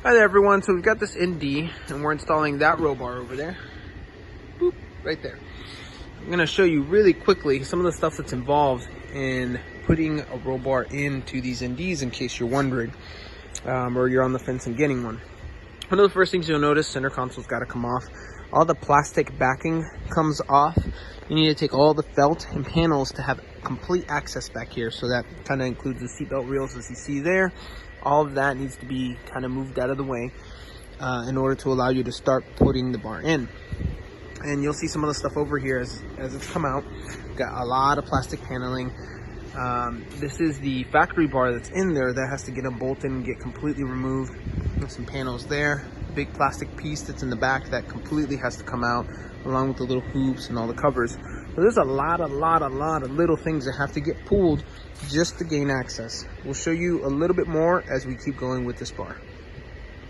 Hi there everyone, so we've got this ND and we're installing that roll bar over there. Boop, right there. I'm going to show you really quickly some of the stuff that's involved in putting a roll bar into these NDs in case you're wondering, or you're on the fence and getting one. One of the first things you'll notice, center console's got to come off. All the plastic backing comes off. You need to take all the felt and panels to have complete access back here. So that kind of includes the seatbelt reels as you see there. All of that needs to be kind of moved out of the way in order to allow you to start putting the bar in. And you'll see some of the stuff over here as it's come out. Got a lot of plastic paneling. This is the factory bar that's in there that has to get unbolted and get completely removed. There's some panels there. Big plastic piece that's in the back that completely has to come out, along with the little hoops and all the covers. So there's a lot of little things that have to get pulled just to gain access. We'll show you a little bit more as we keep going with this bar.